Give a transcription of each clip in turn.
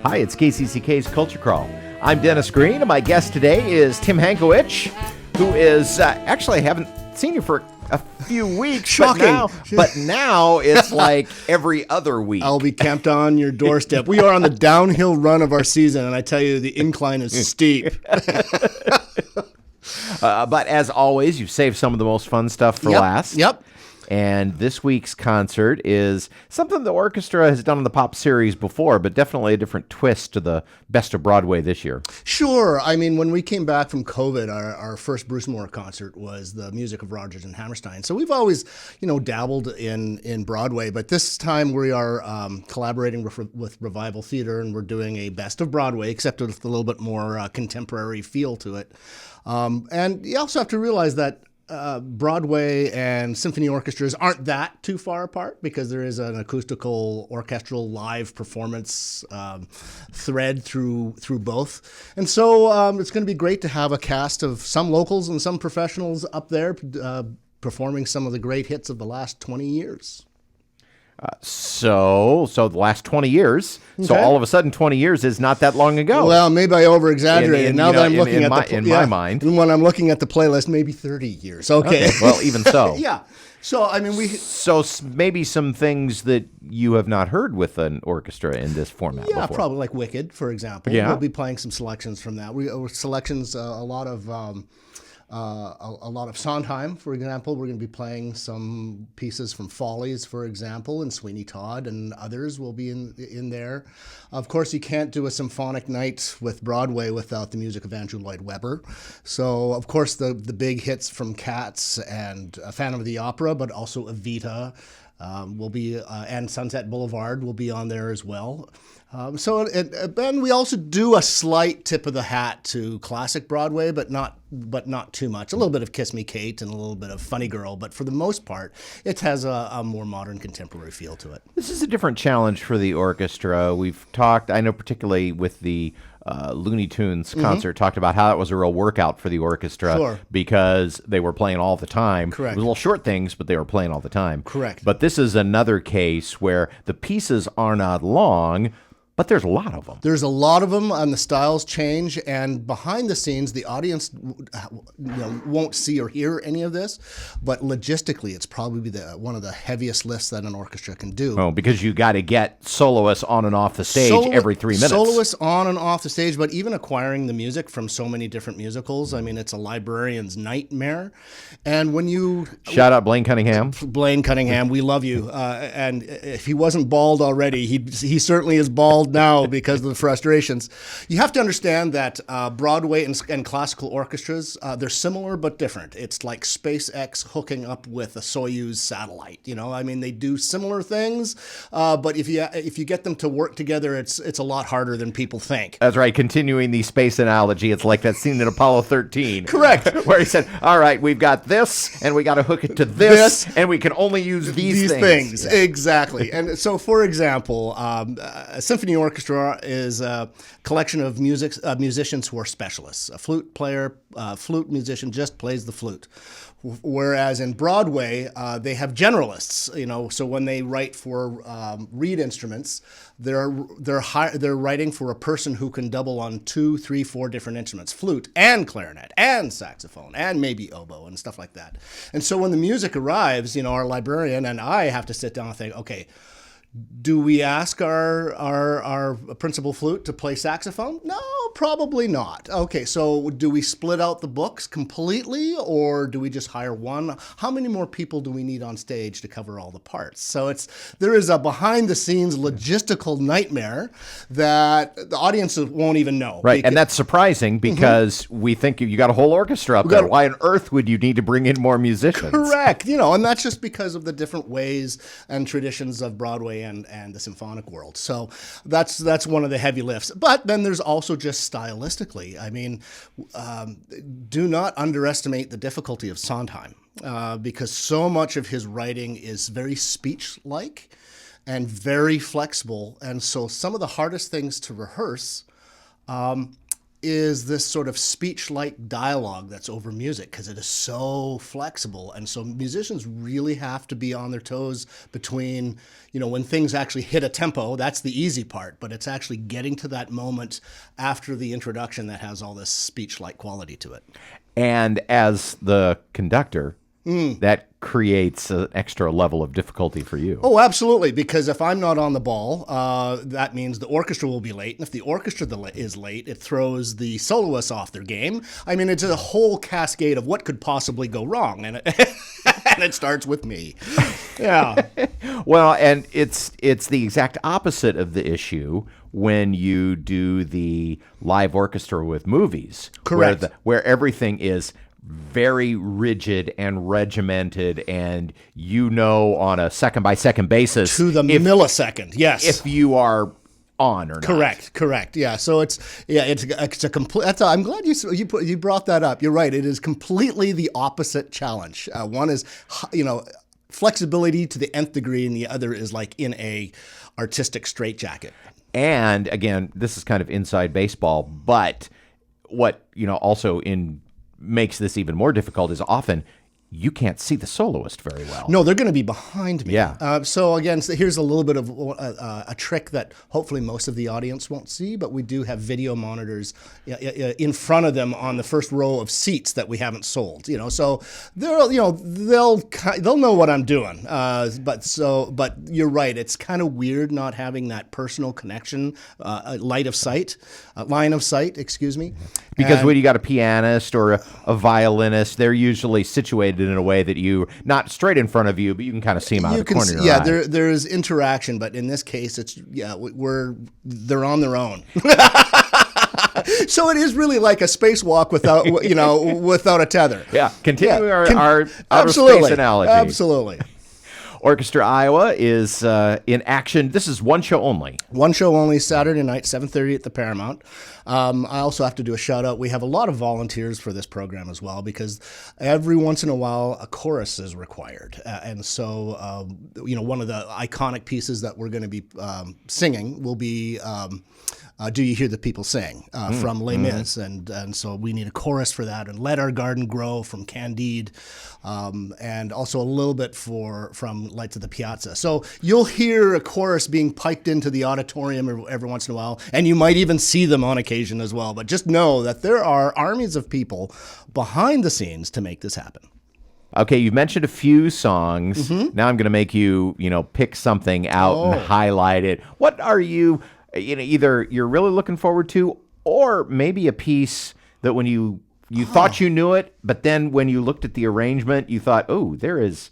Hi, it's KCCK's Culture Crawl. I'm Dennis Green, and my guest today is Tim Hankewich, who is actually I haven't seen you for a few weeks. Shocking. But now it's like every other week. I'll be camped on your doorstep. We are on the downhill run of our season, and I tell you, the incline is steep. But as always, you've saved some of the most fun stuff for last. Yep. And this week's concert is something the orchestra has done in the pop series before, but definitely a different twist to the Best of Broadway this year. Sure. I mean, when we came back from COVID, our first Bruce Moore concert was the music of Rodgers and Hammerstein. So we've always, dabbled in Broadway, but this time we are collaborating with Revival Theatre, and we're doing a Best of Broadway, except with a little bit more contemporary feel to it. And you also have to realize that Broadway and symphony orchestras aren't that too far apart, because there is an acoustical, orchestral, live performance thread through both. And so it's going to be great to have a cast of some locals and some professionals up there performing some of the great hits of the last 20 years. So the last 20 years. Okay. So all of a sudden, 20 years is not that long ago. Well, maybe I over-exaggerated. Now that I'm looking at my mind. When I'm looking at the playlist, maybe 30 years. Okay. Well, even so. Yeah. So, I mean, So maybe some things that you have not heard with an orchestra in this format before. Probably like Wicked, for example. Yeah. We'll be playing some selections from that. Selections, a lot of Sondheim, for example. We're going to be playing some pieces from Follies, for example, and Sweeney Todd and others will be in there. Of course, you can't do a symphonic night with Broadway without the music of Andrew Lloyd Webber. So, of course, the big hits from Cats and Phantom of the Opera, but also Evita will be, and Sunset Boulevard will be on there as well. And we also do a slight tip of the hat to classic Broadway, but not too much. A little bit of Kiss Me Kate and a little bit of Funny Girl, but for the most part, it has a more modern contemporary feel to it. This is a different challenge for the orchestra. We've talked, I know particularly with the Looney Tunes concert, talked about how that was a real workout for the orchestra because they were playing all the time. Correct. It was little short things, but they were playing all the time. Correct. But this is another case where the pieces are not long, but there's a lot of them. There's a lot of them, and the styles change. And behind the scenes, the audience won't see or hear any of this. But logistically, it's probably one of the heaviest lifts that an orchestra can do. Oh, because you got to get soloists on and off the stage every 3 minutes. Soloists on and off the stage, but even acquiring the music from so many different musicals, I mean, it's a librarian's nightmare. And when you... Shout out Blaine Cunningham. Blaine Cunningham, we love you. And if he wasn't bald already, he certainly is bald now because of the frustrations. You have to understand that Broadway and classical orchestras, they're similar but different. It's like SpaceX hooking up with a Soyuz satellite. I mean, they do similar things, but if you get them to work together, it's a lot harder than people think. That's right. Continuing the space analogy, it's like that scene in Apollo 13. Correct. Where he said, all right, we've got this, and we got to hook it to this, and we can only use these things. Yeah. Exactly. And so, for example, a symphony orchestra is a collection of musicians who are specialists. A flute player, flute musician just plays the flute. Whereas in Broadway, they have generalists. So when they write for reed instruments, they're writing for a person who can double on 2, 3, 4 different instruments: flute and clarinet and saxophone and maybe oboe and stuff like that. And so when the music arrives, our librarian and I have to sit down and think, okay, do we ask our principal flute to play saxophone? No, probably not. Okay, so do we split out the books completely, or do we just hire one? How many more people do we need on stage to cover all the parts? So there is a behind-the-scenes logistical nightmare that the audience won't even know. Right, and that's surprising because we think you got a whole orchestra up there. Why on earth would you need to bring in more musicians? Correct, and that's just because of the different ways and traditions of Broadway and the symphonic world. So that's one of the heavy lifts. But then there's also just stylistically. I mean, do not underestimate the difficulty of Sondheim because so much of his writing is very speech-like and very flexible. And so some of the hardest things to rehearse is this sort of speech-like dialogue that's over music because it is so flexible. And so musicians really have to be on their toes between, when things actually hit a tempo, that's the easy part, but it's actually getting to that moment after the introduction that has all this speech-like quality to it. And as the conductor, that creates an extra level of difficulty for you. Oh, absolutely, because if I'm not on the ball, that means the orchestra will be late. And if the orchestra is late, it throws the soloists off their game. I mean, it's a whole cascade of what could possibly go wrong. And it starts with me. Yeah. Well, and it's the exact opposite of the issue when you do the live orchestra with movies. Correct. Where everything is very rigid and regimented, and on a second-by-second basis. To the millisecond, yes. If you are on or not. Correct. Yeah. So it's a complete. I'm glad you brought that up. You're right. It is completely the opposite challenge. One is, flexibility to the nth degree, and the other is like in a artistic straitjacket. And again, this is kind of inside baseball, but what also makes this even more difficult is often you can't see the soloist very well. No, they're going to be behind me. Yeah. So again, here's a little bit of a trick that hopefully most of the audience won't see, but we do have video monitors in front of them on the first row of seats that we haven't sold. So they'll know what I'm doing. But you're right. It's kind of weird not having that personal connection, line of sight. Excuse me. Because when you got a pianist or a violinist, they're usually situated in a way that you not straight in front of you, but you can kind of see them out of the corner of your eye. There is interaction, but in this case, they're on their own. So it is really like a spacewalk without a tether. Yeah, continuing our outer space analogy. Absolutely. Orchestra Iowa is in action. This is one show only. One show only, Saturday night, 7:30 at the Paramount. I also have to do a shout out. We have a lot of volunteers for this program as well, because every once in a while a chorus is required. And so, one of the iconic pieces that we're going to be singing will be Do You Hear the People Sing from Les Mis. And so we need a chorus for that. And Let Our Garden Grow from Candide. And also a little bit from Lights of the Piazza. So you'll hear a chorus being piped into the auditorium every once in a while, and you might even see them on occasion as well. But just know that there are armies of people behind the scenes to make this happen. Okay, you've mentioned a few songs. Now I'm going to make you, pick something out and highlight it. What are you, either you're really looking forward to, or maybe a piece that when you thought you knew it, but then when you looked at the arrangement, you thought, oh, there is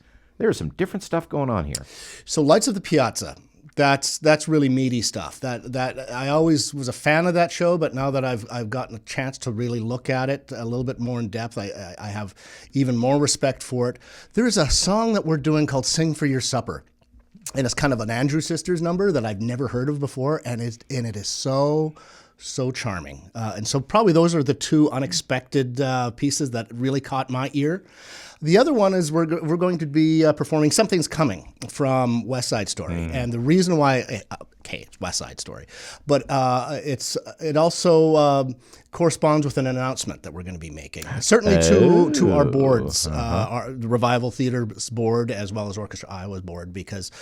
some different stuff going on here. So Lights of the Piazza, that's really meaty stuff. That I always was a fan of that show, but now that I've gotten a chance to really look at it a little bit more in depth, I have even more respect for it. There's a song that we're doing called Sing for Your Supper. And it's kind of an Andrew Sisters number that I've never heard of before, and it is so charming. And so probably those are the two unexpected pieces that really caught my ear. The other one is we're going to be performing Something's Coming from West Side Story. And the reason why, it's West Side Story, but it also corresponds with an announcement that we're going to be making. Certainly to our boards, our Revival Theater's board, as well as Orchestra Iowa's board, because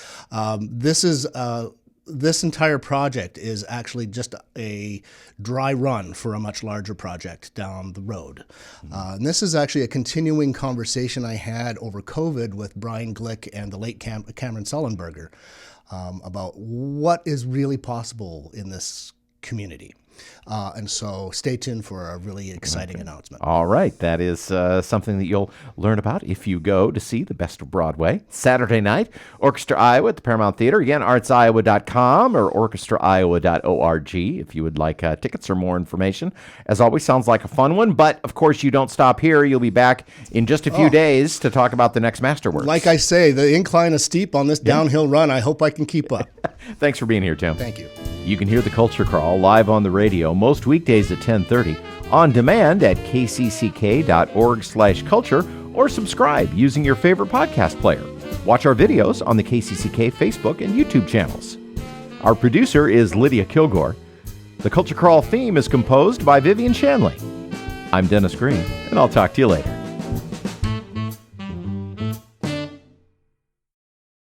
this entire project is actually just a dry run for a much larger project down the road. And this is actually a continuing conversation I had over COVID with Brian Glick and the late Cameron Sullenberger about what is really possible in this community. And so stay tuned for a really exciting announcement. All right. That is something that you'll learn about if you go to see the Best of Broadway. Saturday night, Orchestra Iowa at the Paramount Theatre. Again, artsiowa.com or orchestraiowa.org if you would like tickets or more information. As always, sounds like a fun one. But, of course, you don't stop here. You'll be back in just a few days to talk about the next Masterworks. Like I say, the incline is steep on this downhill run. I hope I can keep up. Thanks for being here, Tim. Thank you. You can hear the Culture Crawl live on the radio most weekdays at 10:30, on demand at kcck.org/culture, or subscribe using your favorite podcast player. Watch our videos on the KCCK Facebook and YouTube channels. Our producer is Lydia Kilgore. The Culture Crawl theme is composed by Vivian Shanley. I'm Dennis Green, and I'll talk to you later.